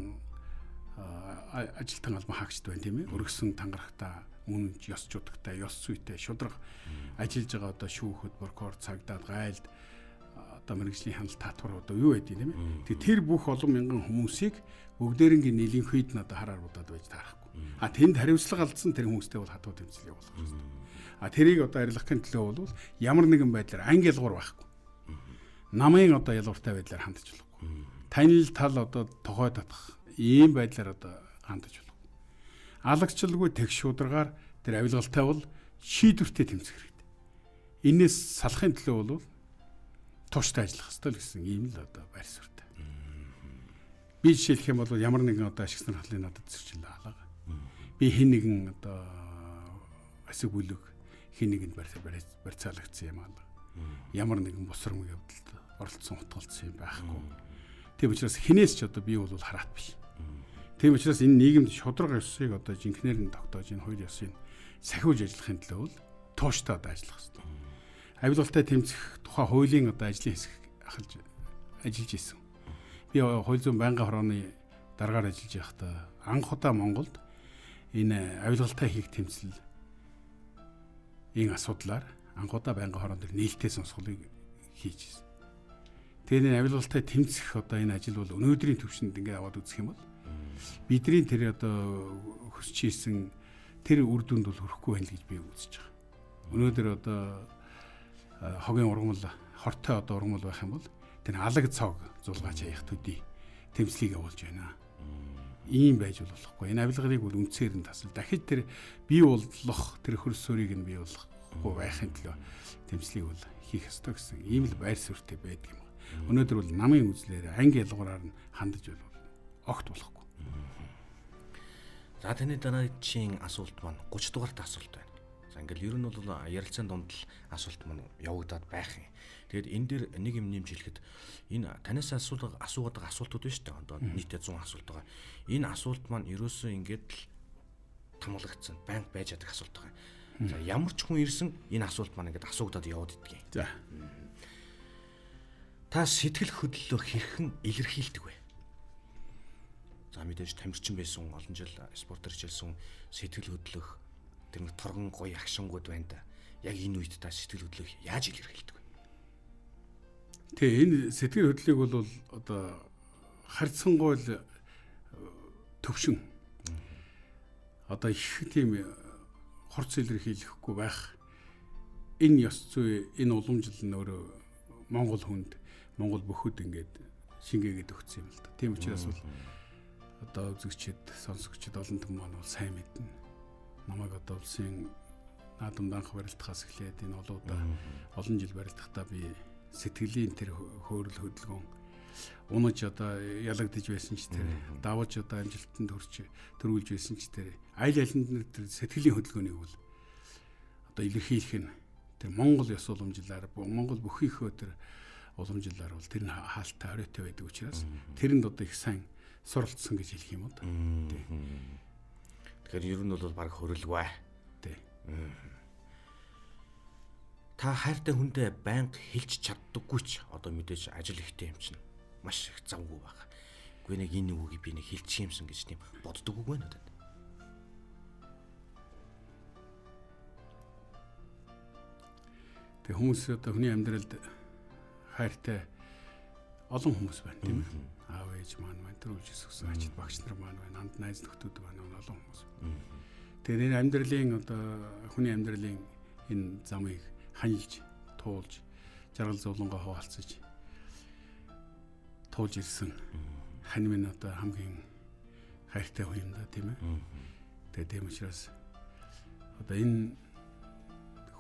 ажилтан албан хаагчд байна тийм ээ. Өргөсөн тангарахтаа мөн ёс чудагтай, ёс зүйтэй шудраг ажиллаж байгаа одоо шүүхэд, прокурор, цагдаад, гайлд одоо мэргэжлийн хяналт татвар одоо юу байдгийг тийм ээ. Тэгээ тэр бүх олон мянган хүмүүсийг бүгдээрингийн нийлэнхийд нь одоо хараар удаад байж таарахгүй. А тэнд хариуцлага алдсан тэр хүмүүстэй бол хатуу тэмцэл явуулах хэрэгтэй. А тэрийг одоо арилгахын төлөө бол ямар нэгэн байдлаар анги ялгуур байхгүй. Намын одоо ялгууртай байдлаар хандж болохгүй. Танил тал одоо тогой татах ийм байдлаар одоо хандж болохгүй. Алагчлалгүй тэгш шударгаар тэр авилгалтай бол шийдвэртэй тэмцэх хэрэгтэй. Энээс салахын төлөө бол тууштай ажиллах хэрэгтэй л гэсэн ийм л одоо байр суурьтай. Би жишээлх юм бол ямар нэгэн одоо ашиг сонирхлын надад зөрчил хаалга. Би хэн нэгэн одоо асиг бүлэг хэн нэгэнд барьцаалагдсан юм аа. Ямар нэгэн босромог явдалд оролцсон утгалцсан юм байхгүй. Тийм учраас хинээс ч одоо би бол хараат биш. Тийм учраас энэ нийгэмд шудраг ёсыг одоо жинхнээр нь тогтоож энэ хоёр ёсыг сахиулж ажиллахын төлөө бол тууштай одоо ажиллах хэрэгтэй. Авилгалтай тэмцэх тухай хуулийн одоо ажлын хэсэг ахалж ажиллаж исэн. Би хууль зүйн байнгын хорооны дараагаар ажиллаж байхдаа анх удаа Монголд энэ авилгалтай хийх тэмцэл энэ асуудлаар анх удаа байнгын хорон дээр нээлттэй сонсголыг хийж исэн. Тэгээд энэ авилгалтай тэмцэх одоо энэ ажил бол өнөөдрийн төвшөнд ингээд аваад үзэх юм бол бидний тэр одоо хүсэж ийсэн тэр үр дүнд бол хүрэхгүй байна гэж би үзэж байгаа. Өнөөдөр одоо хогийн ургамал хортой одоо ургамал байх юм бол тэр алаг цог зулгаач хаях төдий тэмцлийг явуулж байна. Ийм байж болохгүй. Энэ авилгалыг бол үнцээр нь тасал. Дахид тэр бий болох тэр хөрсөөрийг нь бий болохгүй байхын төлөө тэмцлийг бол хийх ёстой гэсэн ийм л байр суурьтай байдаг юм. Өнөөдөр бол намын үзлээр анги ялгуураар нь хандаж бол огт болохгүй. За таны дараагийн асуулт маань 30 дугаарт асуулт байна. За ингээл ер нь бол ярилцсан дунд л асуулт маань явагдаад байх юм. Тэгээд энэ дээр нэг юм нэмж хэлэхэд энэ танаас асуугаад байгаа асуултууд байна шүү дээ. Одоо нийтдээ 100 асуулт байгаа. Энэ асуулт маань ерөөсөө ингээд л томлогдсон, банк байж чадах асуулт байгаа. За ямар ч хүн ирсэн энэ асуулт маань ингээд асуугдаад яваад иддэг юм. За. Та сэтгэл хөдлөлөө хэрхэн илэрхийлдэг вэ? За мэдээж тамирчин байсан, олон жил спортоор хичээлсэн, сэтгэл хөдлөх тэр нэг торгон гоё агшингууд байна да. Яг энэ үед та сэтгэл хөдлөх яаж илэрхийлдэг вэ? Тэгээ энэ сэтгэл хөдлөлийг бол одоо харьцангуй л төвшин одоо их тийм хорц илэрхийлэхгүй байх энэ ёс зүй энэ уламжлал нь өөрөө Монгол хүнд Монгол бүхд ингээд шингээгээд өгсөн юм л да. Тийм учраас бол одоо үзэгчид, сонсогчид олон том маань бол сайн мэднэ. Намайг одоо улсын наадамд анх барилдахаас эхлээд энэ олоудаа олон жил барилдахдаа би сэтгэлийн тэр хөөрөл хөдөлгөөн унаж одоо ялагдж байсан ч тэр давж одоо амжилтанд төрүүлж байсан ч тэр аль алинд тэр сэтгэлийн хөдөлгөөнийг бол одоо илэрхийлэх нь тэр Монгол ёс уламжлалаар Монгол бүхийхөө тэр уламжлалаар бол тэр нь хаалттай оройтой байдаг учраас тэрэнд одоо их сайн суралцсан гэж хэлэх юм уу? Тэгэхээр ер нь бол баг хөрөлгүй. Тий. Та хайртай хүндээ байнга хэлж чаддаггүй ч одоо мэдээж ажил ихтэй юм чинь маш их завгүй байна. Үгүй нэг энэ үгийг би нэг хэлчих юмсан гэж тийм боддог үгүй надад. Тэг хүмүүс одоо хүний амьдралд хайртай олон хүмүүс байна тийм ээ. Аав ээж маань байна, төрүүлж өсгсөн ачид багш нар маань байна, анд найз нөхдүүд байна, олон хүмүүс. Тэгээд энэ амьдралын одоо хүний амьдралын энэ замыг ханилж, туулж, жаргал зовлонгоо хуваалцаж туулж ирсэн хань минь одоо хамгийн хайртай хүн юм да тийм ээ. Тэгээд тийм учраас одоо энэ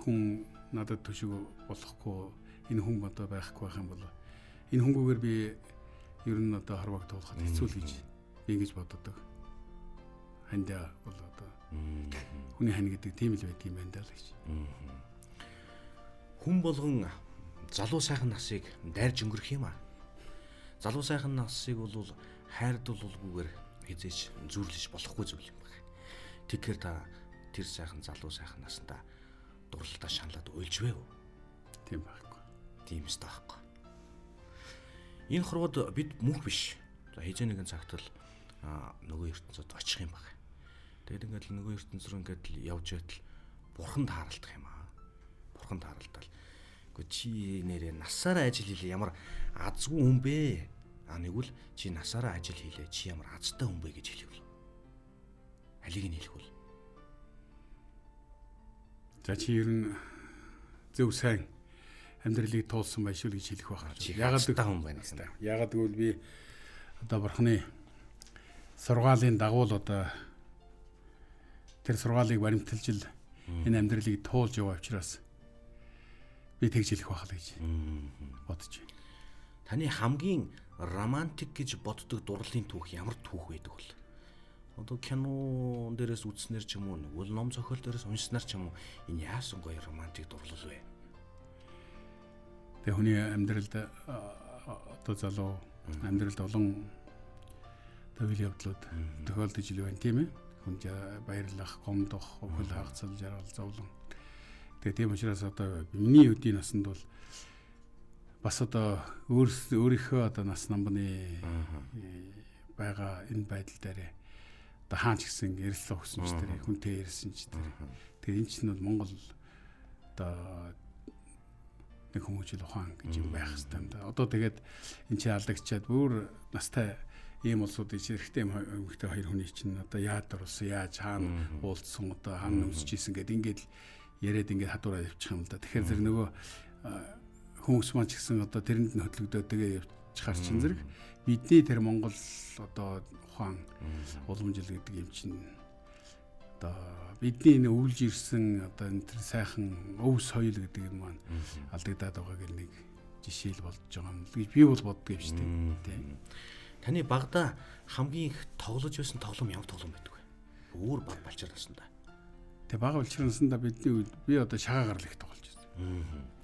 хүн надад төшиг болохгүй энэ хүн одоо байхгүй байх юм бол энэ хүнгүүгээр би ер нь одоо харваг туулахад хэцүү л гэж би ингэж боддог. Хандаа бол одоо хүний хань гэдэг тийм л байт юм байна даа л гэж. Хүн болгон залуу сайхан насыг дайрж өнгөрөх юм аа. Залуу сайхан насыг бол хайрдуулгүйгээр хизээч зүрлэж болохгүй зүйл юм байна. Тэгэхээр та тэр сайхан залуу сайхан наснда дурлалтаа шаналаад уйлжвэ үү? Тийм байхгүй. Тийм өстэй байхгүй. Энэ хорвоод бид мөнх биш. За хизээ нэгэн цагт л нөгөө ертөнцөд очих юм байна. Тэгээд ингээд л нөгөө ертөнц рүү ингээд л явж байтал бурханд харалдах юм аа. Бурханд харалдал. Гэхдээ чи нэрээ насаараа ажил хийлээ ямар азгүй хүн бэ? Нэгвэл чи насаараа ажил хийлээ чи ямар азтай хүн бэ гэж хэлэх үү? Алийг нь хэлэх үү? За чи ер нь зөв сайн амьдралыг туулсан байх шүү гэж хэлэх байх. Ягаад та хүн байна гэсэн. Ягаад гэвэл би одоо бурхны сургаалын дагуу л одоо тэр сургаалыг баримталж л энэ амьдралыг туулж яваа учраас би тэгж хэлэх байх л гэж бодож байна. Таны хамгийн романтик гэж боддог дурлалын түүх ямар түүх байдаг вэ? Одоо кино дээрээс үзснээр ч юм уу нэгвэл ном зохиол дээрээс уншснаар ч юм уу энэ яасан гоё романтик дурлал вэ? Тэгээ хүний амьдралд одоо залуу амьдралд олон төвөл явдлууд тохиолдож ил байна тийм ээ. Хүн баярлах, гомдох, өвгөл хагацал, жаргал, зовлон. Тэгээ тийм учраас одоо миний өдийн насанд бол бас одоо өөрийнхөө одоо нас намбаны байгаа энэ байдал дээр одоо хаач гисэн ярилцлага өгсөн ч тэр хүнтэй ярьсан ч тэр. Тэгээ энэ чинь бол Монгол одоо нэг хүмүүжил ухаан гэж юм байх хэрэгтэй юм да. Одоо тэгээд энэ чинь алдагчаад бүр настай ийм улсуудын хэрэгтэй эмэгтэй хоёр хүний чинь одоо яад орсон, яаж хаана уулзсан, одоо хаана өмсөж ийсэн гэд ингээд яриад ингээд хадуураа явчих юм л да. Тэгэхээр зэрэг нөгөө хүмүүс маань ч гэсэн одоо тэрэнд нь хөтлөгдөөд тэгээ явчихар чинь зэрэг бидний тэр Монгол одоо ухаан уламжлал гэдэг юм чинь одоо бидний энэ өвлж ирсэн одоо энэ тэр сайхан өв соёл гэдэг юм маань алдагдаад байгаа гэх нэг жишээл болж байгаа юм л гэж би бол боддог юм шүү дээ. Тийм. Таны багада хамгийн их тоглож байсан тоглоом ямар тоглоом байдаг вэ? Өөр баг балчаар насанда. Тэгээ бага балчаар насанда би одоо шагаа гарлах тоглож байсан.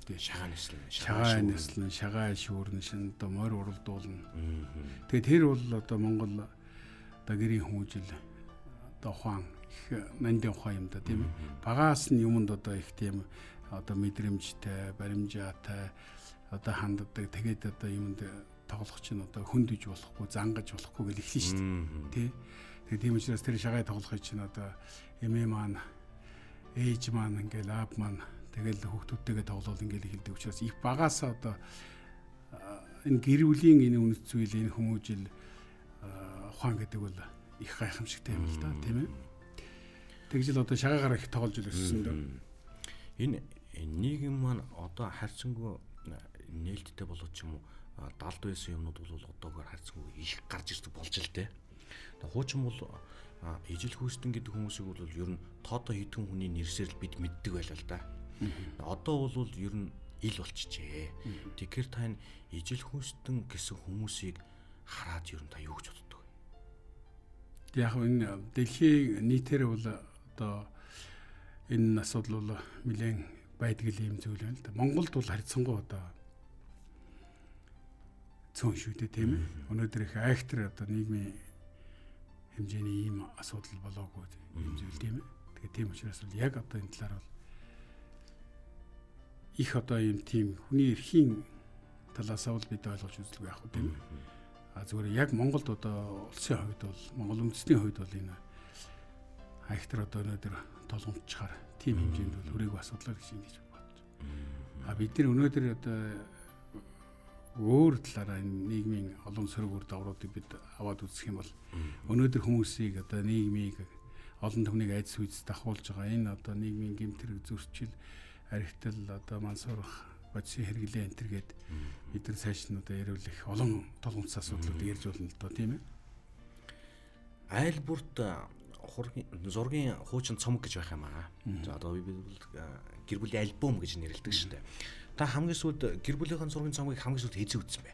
Тэгээ шагаа нэслэн, шагаа шүүрнэ, шин одоо морь уралдуулна. Тэгээ тэр бол одоо Монгол одоо гэрийн хүмүүжил одоо ухаан их нандин ухаан юм да тийм ээ. Багаас нь юмд одоо их тийм одоо мэдрэмжтэй, баримжаатай одоо ханддаг. Тэгээд одоо юмд тоглох чинь одоо хөндөж болохгүй, зангаж болохгүй гэж эхлэн шүү дээ. Тий. Тэгээд тийм учраас тэр шагаа тоглохыг чинь одоо эмээ маань ээж маань ингээл аав маань тэгэл хүүхдүүдтэйгээ тоглоод ингээл эхэлдэг учраас их багаасаа одоо энэ гэр бүлийн энэ үнэт зүйл энэ хүмүүжил ухаан гэдэг бол их гайхамшигтай юм л да тийм ээ. Тэгж л одоо шагаагаар их тоглож өссөн дөө. Энэ нийгэм маань одоо харьцангуй нээлттэй болоод ч юм уу далд байсан юмнууд бол одоогоор харьцангуй их гарч ирдэг болж л дээ. Хуучин бол ижил хүйстэн гэдэг хүмүүсийг бол ер нь тоодоо хитэн хүний нэрсээр л бид мэддэг байлаа л да. Одоо бол ер нь ил болчихжээ. Тэгэхээр та энэ ижил хүйстэн гэсэн хүмүүсийг хараад ер нь та юу гэж боддог вэ? Яг энэ дэлхийн нийтээр бол одоо энэ асуудал бол нэлээд байдаг юм зүйл байна л да. Монголд бол харьцангуй одоо цөөн шүү дээ тийм ээ. Өнөөдөр их айхтар одоо нийгмийн хэмжээний ийм асуудал болоогүй юм зүйл тийм ээ. Тэгээ тийм учраас бол яг одоо энэ талаар бол их одоо ийм тийм хүний эрхийн талаас нь бид ойлгож үзлэг байх уу тийм ээ. Зүгээр яг Монголд одоо улсын хувьд бол Монгол үндэстний хувьд бол энэ айхтар одоо өнөөдөр толгомжчаар тийм хэмжээнд бол хүрээгүй асуудал гэж ингэж бодож байна. Бид нар өнөөдөр одоо өөр талаараа энэ нийгмийн олон сөрөг үр дагавруудыг бид аваад үзэх юм бол өнөөдөр хүмүүсийг одоо нийгмийг олон түвнийг айдас үйдэс дахуулж байгаа энэ одоо нийгмийн гэмтэрэг зөрчил архитал одоо мансуурах бодисын хэрэглээ энтергээд бид нар цааш нь одоо ярилах олон толгомц асуудлуудыг ярьж болно л доо тийм ээ. Айл бүрт зургийн хуучин цомог гэж байх юм аа. За одоо бид гэр бүлийн альбом гэж нэрлэдэг шүү дээ. Та хамгийн сүүлд гэр бүлийнхэн зургийн цомгийг хамгийн сүүлд хэзээ үзсэн бэ?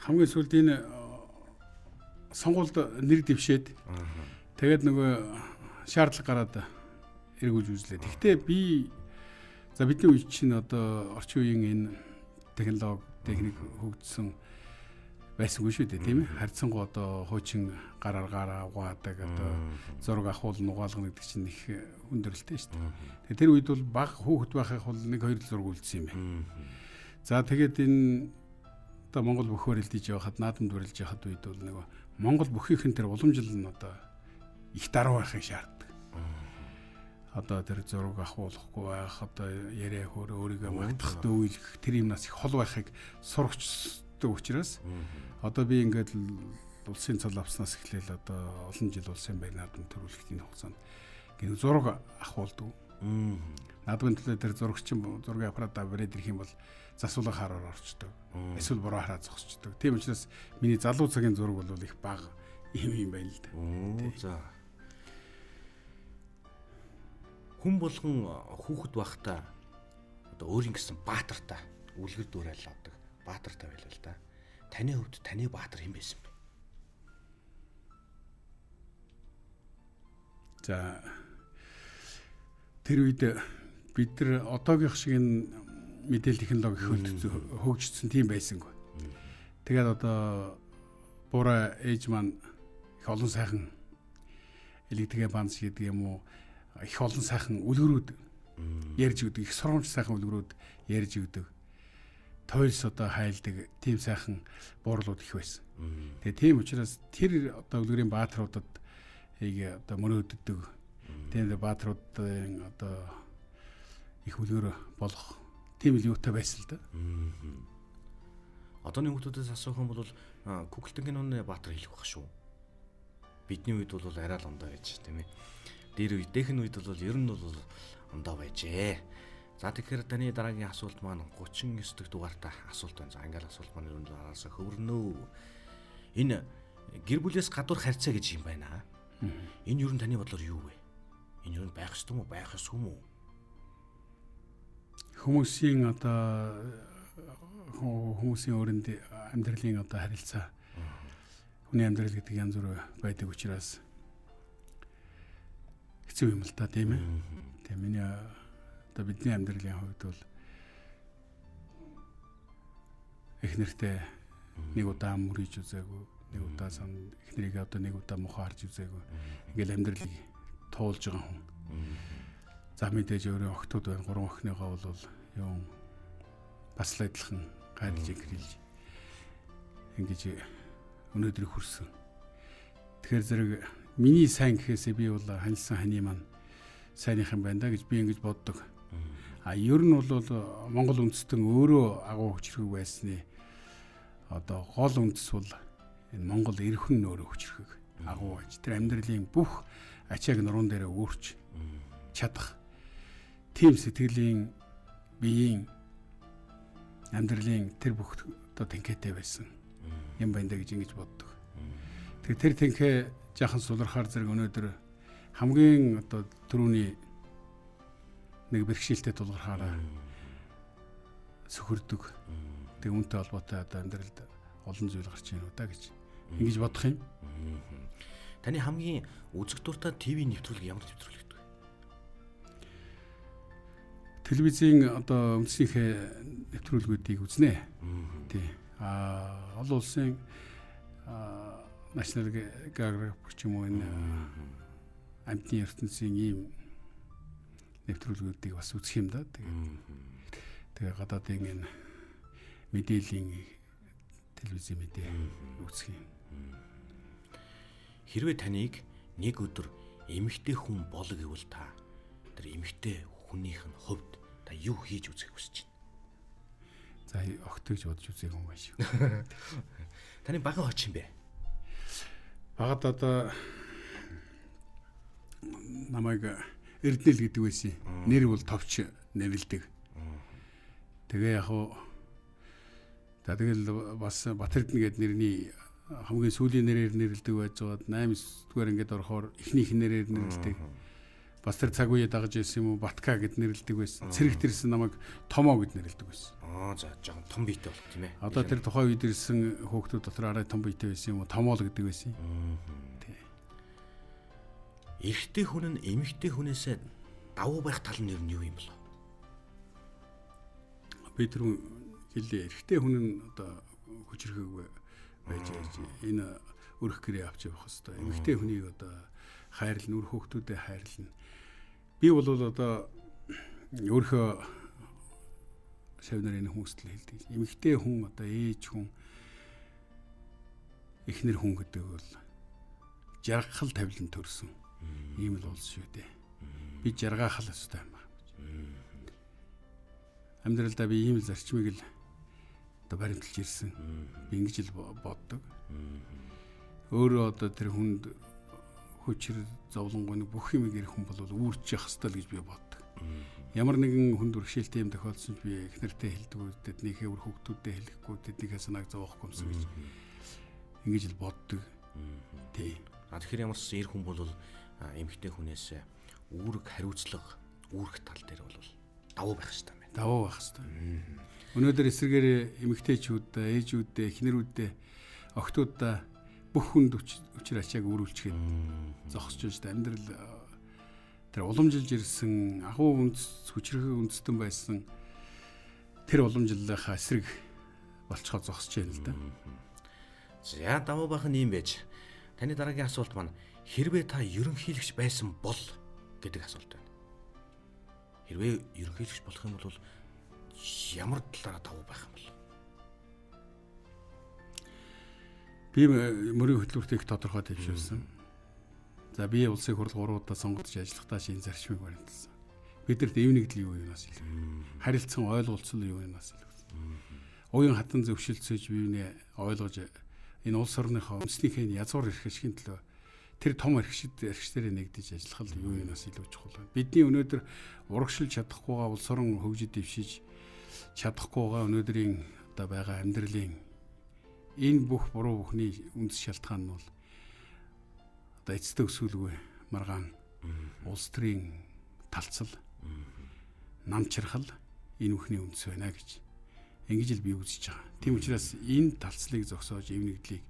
Хамгийн сүүлд энэ сонгуульд нэр дэвшээд тэгээд нөгөө шаардлага гараад эргүүлж үзлээ. Гэхдээ би бидний үе чинь одоо орчин үеийн энэ техник хөгжсөн байсангүй шүү дээ тийм ээ. Харьцангуй одоо хуучин гараар гараа угаадаг одоо зураг ахуул нугаалгана гэдэг чинь их хүндрэлтэй шүү дээ. Тэр үед бол баг хүүхэд байхад бол 1-2 зураг үлдсэн юм байна. За тэгээд энэ одоо Монгол бүх хөрөлдөж явахад наадамд барилж явахад үед бол нөгөө Монгол бүхийнхэн тэр уламжил нь одоо их даруй байхыг шаарддаг. Одоо тэр зураг ахуулахгүй байх одоо яриа хөөр өөрийгөө магтах дөөйлөх тэр юмнаас их хол байхыг сурагчдаг учраас одоо би ингээд улсын цол авснаас эхлээл одоо олон жил улсын байр наадам төрүүлэхтийн хугацаанд гин зураг ахуулдаг. Наадмын төлөө тэр зурагчин зургийн аппарат аваад ирэх юм бол засуулга хараар орчдөг. Эсвэл буруу хараа зогсчдөг. Тийм учраас миний залуу цагийн зураг бол их бага юм байна л да. За. Хүн болгон хүүхэд байхдаа одоо өөрийн гэсэн баатартай үлгэр дуурайл авдаг. Баатартай байлаа л да. Таны хувьд таны баатар хэн байсан бэ? За тэр үед бид нар одоогийнх шиг энэ мэдээлэл технологи хөгжсөн тийм байсангүй. Тэгээд одоо буруу ээж маань их олон сайхан электрикен банц гэдэг юм уу их олон сайхан үлгэрүүд ярьж өгдөг, их сургамж сайхан үлгэрүүд ярьж өгдөг. Тойлс одоо хайлдаг тийм сайхан буурлууд их байсан. Тэгээ тийм учраас тэр одоо үлгэрийн баатруудад одоо мөрөөддөг. Тэр баатруудын одоо их үлгэр болох тийм л юутай байсан л да. Одооны хүмүүсээс асуух юм бол Google-ийн киноны баатар хэлэх байх шүү. Бидний үед бол арай л ондоо байж тийм ээ. Дээр үеийнхэн үед бол ер нь бол ондоо байжээ. За тэгэхээр таны дараагийн асуулт маань 39 дэх дугаартай асуулт байна. За ингээл асуулт маань ер нь араасаа хөвөрнөө. Энэ гэр бүлээс гадуур харьцаа гэж юм байна. Энэ ер нь таны бодлоор юу вэ? Энэ ер нь байх ёстой мó, байх ёсгүй мó? Хүмүүсийн одоо хүмүүсийн өрөнд амьдралын одоо харилцаа хүний амьдрал гэдэг янз бүр байдаг учраас хэцүү юм л та тийм ээ. Тэгээ миний одоо бидний амьдралын хувьд бол эхнэртэй нэг удаа мөрийж үзээгүй, нэг удаа эхнэрийг одоо нэг удаа мохоо харж үзээгүй. Ингээл амьдралыг туулж байгаа хүн. За мэдээж өөрөө охтууд байна. 3 охиныгоо бол юм бас л адилхан гайдалж гэрэлж ингэж өнөөдөр хүрсэн. Тэгэхээр зэрэг миний сайн гэхээсээ би бол ханилсан ханы маань сайных юм байна да гэж би ингэж боддог. Ер нь бол Монгол үндэстэн өөрөө агуу хүчрэг байсны одоо гол үндэс бол энэ Монгол эрхэн өөрөө хүчрэг агуу байж тэр амьдралын бүх ачааг нуруунд дээр өөрч чадах тийм сэтгэлийн биеийн амьдралын тэр бүх одоо тэнхээтэй байсан юм байна да гэж ингэж боддог. Тэгэхээр тэр тэнхээ жаахан сулрахаар зэрэг өнөөдөр хамгийн одоо түрүүний нэг бэрхшээлтэй тулгархаараа сөхөрдөг. Тэг үүнтэй холбоотой одоо амьдралд олон зүйл гарч ийнү да гэж ингэж бодох юм. Таны хамгийн үзэг дуртай ТV нэвтрүүлэг ямар нэвтрүүлэг вэ? Телевизийн одоо үндсийнхээ нэвтрүүлгүүдийг үзнэ. Тий. Олон улсын National Geographic ч юм уу энэ амтны ертөнцийн ийм нэвтрүүлгүүдийг бас үзэх юм да. Тэгээ гадаадын энэ мэдээллийн телевизийн мэдээ үзэх юм. Хэрвээ таныг нэг өдөр эмэгтэй хүн бол гэвэл та тэр эмэгтэй хүнийх нь хувьд та юу хийж үзэх хүсэж байна? За огтойж бодож үзэх юм байна шүү. Таны баган хоч юм бэ? Багад одоо намайг Эрдэнэл гэдэг байсан. Нэр бол товч нэрлдэг. Тэгээ яг уу тэгэл бас Батэрдэн гэдэг нэрний хамгийн сүүлийн нэрээр нэрлдэг байж байгаад 8 дугаар ингээд орохоор эхнийх нэрээр нэрлдэг. Бас тэр цаг үеэ дагаж ирсэн юм уу Батка гэд нэрлдэг байсан. Цэрэгт ирсэн намайг Томоо гэд нэрлдэг байсан. За жоохон том биетэй бол тийм ээ. Одоо тэр тухайн үед ирсэн хүүхдүүд дотор арай том биетэй байсан юм уу Томоо л гэдэг байсан. Эрэгтэй хүн нь эмэгтэй хүнээсээ давуу байх тал нь юу юм бол? Би тэр хэлээ эрэгтэй хүн нь одоо хүчрхэг байж энэ өрх гэрээ авч явах хэвээр. Эмэгтэй хүнийг одоо хайрлна, үр хүүхдүүдэд хайрлна. Би бол одоо өөрийнхөө шавнарын хүмүүст л хэлдэг. Эмэгтэй хүн одоо ээж хүн эхнэр хүн гэдэг бол жаргал тавилан төрсөн. Ийм л улс шүү дээ. Би жаргаах л өстэй юм байна. Амьдралдаа би ийм л зарчмыг л одоо баримталж ирсэн. Би ингэж л боддог. Өөрөө одоо тэр хүнд хүчээр зовлонгой бүх юм ирэх хүн бол үүрчих хэвээр л гэж би боддог. Ямар нэгэн хүнд бэрхшээлтэй юм тохиолдсон ч би эхнэртэй хэлдэг, тэднийхээ үр хүүхдүүдэд хэлэхгүй, тэднийхээ санааг зовоохгүй юмсан гэж ингэж л боддог. Тий. Тэгэхээр ямар ч эр хүн бол эмэгтэй хүнээс үүрэг хариуцлага үүрэх тал дээр бол давуу байх хэрэгтэй юм байна. Давуу байх хэрэгтэй. Өнөөдөр эсрэгээр эмэгтэйчүүд, ээжүүд, эхнэрүүд, охтуудаа бүх хүнд өчр ачааг үүрүүлчихэд зогсож байгаа амьдрал тэр уламжилж ирсэн агуу үндэс хүчрхэг үндэстэн байсан тэр уламжлалынхаа эсрэг болцохоо зогсож байна л да. За давуу байх нь юм байж. Таны дараагийн асуулт маань хэрвээ та ерөнхийлөгч байсан бол гэдэг асуулт байна. Хэрвээ ерөнхийлөгч болох юм бол ямар талаараа давуу байх юм бол? Би мөрийн хөтөлбөртөө их тодорхой төвшүүлсэн. За би улсын хурл 3 удаа сонгогдож ажиллахдаа шинэ зарчмыг баримталсан. Бидэрт эв нэгдэл юу юунаас илүү. Харилцан ойлголцол юу юунаас илүү. Уян хатан зөвшөлтсөж биенээ ойлгож энэ улс орныхоо үндэснийхээ язгуур эрх ашигын төлөө тэр том эрхчдэрээ нэгдэж ажиллах л юу юунаас илүү чухал байна. Бидний өнөөдөр урагшилж чадахгүйгаа улс орон хөгжид дэвшиж чадахгүйгаа өнөөдрийн одоо байгаа амьдралын энэ бүх буруу бүхний үндэс шалтгаан нь бол одоо эцэстээ өсвөлгүй маргаан улс төрийн талцал намчрахал энэ бүхний үндэс байна гэж ингэж л би үзэж байгаа. Тийм учраас энэ талцлыг зогсоож эв нэгдлийг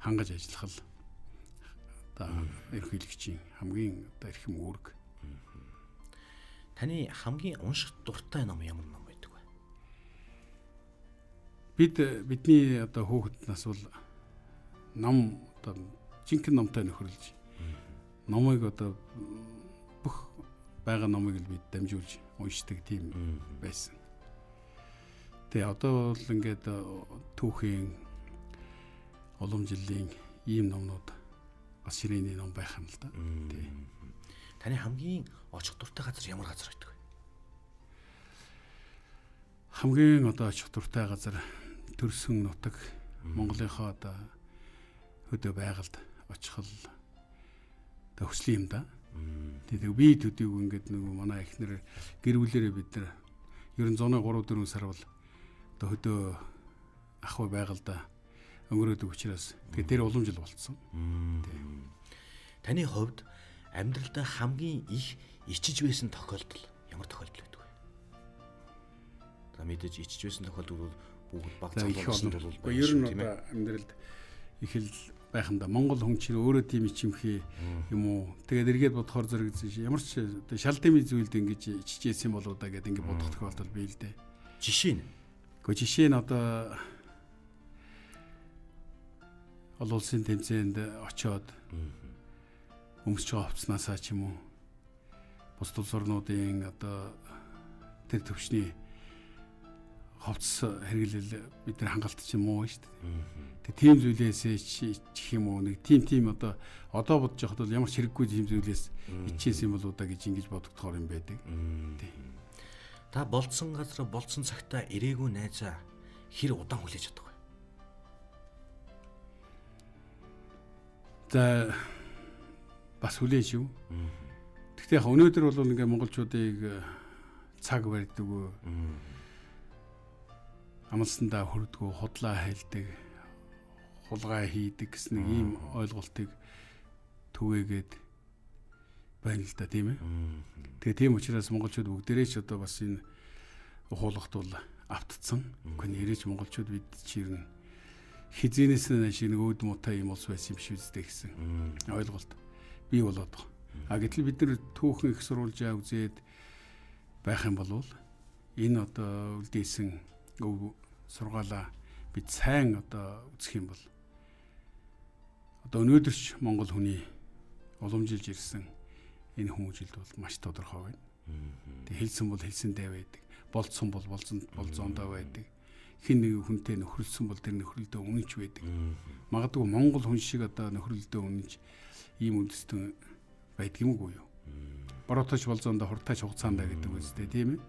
хангаж ажиллах л одоо ерөнхийлөгчийн хамгийн одоо эрхэм үүрэг. Таны хамгийн унших дуртай ном ямар ном байдаг вэ? Бидний одоо хүүхэд нас бол ном одоо жинхэнэ номтой нөхөрлөж номыг одоо бүх байгаа номыг л бид дамжуулж уншдаг тийм байсан. Тэгээ одоо бол ингээд түүхийн уламжлалын ийм номнууд бас ширээний ном байх юм л да. Таны хамгийн очих дуртай газар ямар газар байдаг вэ? Хамгийн одоо очих дуртай газар төрсөн нутаг Монголынхоо одоо хөдөө байгальд очихл төгслийн юм да. Тэгээд би төдийг ингээд нөгөө манай эхнэр гэр бүлэрээ бид нар ер нь 103-4 сар бол одоо хөдөө ахуй байгальда өнгөрөөдөг учраас тэгээд тэр улам жил болцсон. Таны хувьд амьдралдаа хамгийн их ичиж байсан тохиолдол ямар тохиолдол байдаг вэ? За мэдээж ичиж байсан тохиолдол бол бүгд баг залуучууд бол ер нь одоо амьдралд их л байханда Монгол хүн чинь өөрөө тийм ичимхий юм уу? Тэгээд эргээд бодохоор зэрэгцсэн ши ямар ч шал тэмээ зүйлд ингэж ичижсэн болоо да гэдэг ингэ бодох тохиолдол бий л дээ. Жишээ нь. Гэхдээ жишээ нь одоо олон улсын тэмцээнд очиод өмсч байгаа хувцаснасаа ч юм уу бус улс орнуудын одоо тэр төвчний хувцас хэрэглэл бид нар хангалт ч юм уу шүү дээ. Тэгээ тийм зүйлээсээ чих юм уу нэг тийм одоо бодож байхад бол ямар ч хэрэггүй тийм зүйлээс ичээс юм болоо да гэж ингэж бодогдохоор юм байдаг. Та болцсон газар болцсон цагтаа ирээгүй найзаа хэр удаан хүлээж чадах вэ? За бас хүлээж юу. Гэхдээ яг өнөөдөр бол ингээ монголчуудыг цаг барьдаг уу. Амлсандаа хүрдгүү худлаа хайлдаг, хулгай хийдэг гэсэн нэг ийм ойлголтыг түгээгээд байна л да тийм ээ. Тэгээ тийм учраас монголчууд бүгдээрээ ч одоо бас энэ ухуулгахт бол автцсан. Гэхдээ нэрэж монголчууд бид чирнэ хизэнээс шиг нэг өөд муутай юм улс байсан юм шиг үстэй гэсэн ойлголт бий болоод байгаа. Гэтэл бид нар түүхэн их сурвалжаа үзээд байх юм бол энэ одоо үлдээсэн сургаалаа бид сайн одоо үзэх юм бол одоо өнөөдөрч Монгол хүний уламжилж ирсэн энэ хүмүүжилд бол маш тодорхой байна. Тэг хэлсэн бол хэлсэндээ байдаг. Болцсон бол болзоондоо байдаг. Хин нэг хүнтэй нөхрөлсөн бол тэр нөхрөлдөө үнэнч байдаг. Магадгүй Монгол хүн шиг одоо нөхрөлдөө үнэнч ийм үндэстэн байдгиймгүй юу? Боротооч болзоондоо хуртаач хугацаандаа гэдэг үстэй тийм ээ.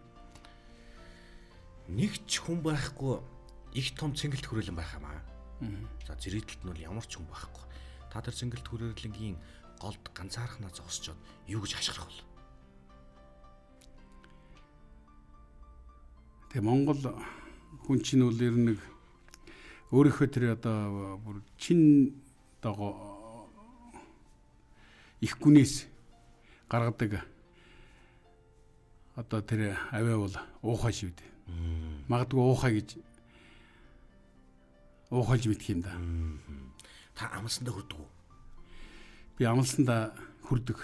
Нэг ч хүн байхгүй их том цэнгэлт хүрээлэн байх юм аа. За зэрэгтэлд нь бол ямар ч хүн байхгүй. Та тэр цэнгэлт хүрээлэнгийн голд ганцаархнаа зогсчоод юу гэж хашгирах вэ? Тэгээ Монгол хүн чинь бол ер нь нэг өөрийнхөө тэр одоо бүр чин дагуу их гүнээс гаргадаг одоо тэр авиа бол уухай шүү дээ. Магадгүй уухай гэж уухайлж мэдх юм да. Та амлсандаа хүрдэг үү? Би амлсандаа хүрдэг.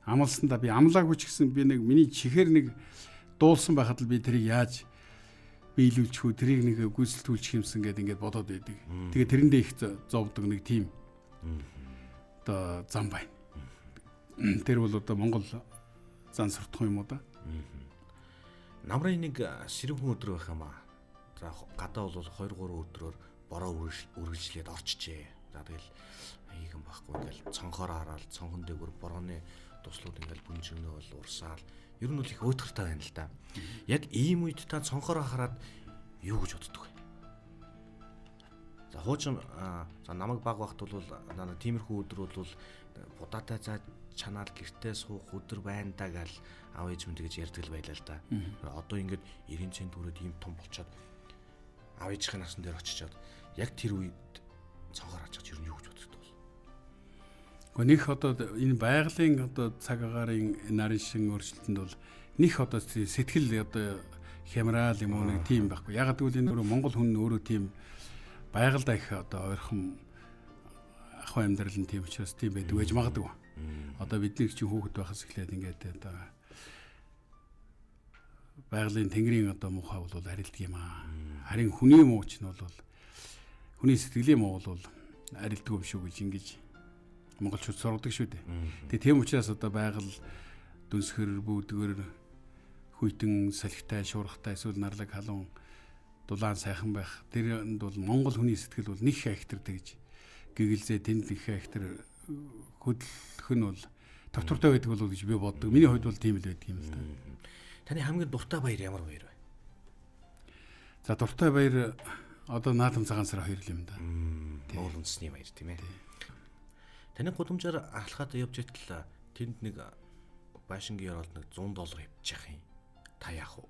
Амлсандаа би амлаагүй ч гэсэн би нэг миний чихээр нэг дуулсан байхад л би тэрийг яаж биелүүлчих үү, тэрийг нэг гүйцэлтүүлчих юмсан гэдээ ингээд бодоод байдаг. Тэгээ тэрэндээ их зовдөг нэг тийм одоо зам байна. Тэр бол одоо Монгол зан суртах юм уу да? Намрын нэг сэрүүн өдөр байх юм аа. За гадаа бол 2-3 өдрөөр бороо үргэлжлээд орчжээ. За тэгэл хийгэн байхгүй ингээл цонхоор хараад цонхон дээгүүр борооны туслууд ингээл бүнжигнөө бол урсаал. Ер нь бол их өөдгөртэй байна л да. Яг ийм үед та цонхоор хараад юу гэж боддог вэ? За хуучин за намайг баг багт бол тиймэрхүү өдөр бол будаатай за чанаал гэртээ суух өдөр байна да гал аав ээж минь тэгж ярьдаг л байлаа л да. Одоо ингээд 90 цент төгрөг ийм том болчиход аав ээжийн насан дээр очичоод яг тэр үед цонхоор харж ер нь юу гэж боддог вэ? Гэхдээ нөх одоо энэ байгалийн одоо цаг агаарын нарийн шин өөрчлөлтөнд бол нөх одоо сэтгэл одоо хямраал юм уу нэг тийм байхгүй. Яг гэвэл энэ Монгол хүн өөрөө тийм байгальдаа их одоо ойрхон ахуй амьдрал нь тийм учраас тийм байдаг байж магадгүй. Одоо бидний чинь хүүхэд байхаас эхлээд ингээд одоо байгалийн тэнгэрийн одоо муухай бол арилдаг юм аа. Харин хүний муу ч нь бол хүний сэтгэлийн муу бол арилдаг юм шүү гэж ингэж монголчууд сургадаг шүү дээ. Тэгээ тийм учраас одоо байгаль дүнсгэр бүүдгэр хүйтэн салхитай шуурхтай эсвэл нарлаг халуун дулаан сайхан байх. Тэрэнд бол монгол хүний сэтгэл бол нэг хайхтар тэгж гэгэлзээ тэнд нэг хайхтар хөдлөх нь бол Тогтвортой байдаг болов гэж би боддог. Миний хувьд бол тийм л байдаг юм л да. Таны хамгийн дуртай баяр ямар баяр вэ? За дуртай баяр одоо наадам цагаан сар 2 юм да. Монгол үндэсний баяр тийм ээ. Таны гудамжаар алхаад явж байтал тэнд нэг Байшингийн оролт нэг $100 авчих юм. Та яах вэ?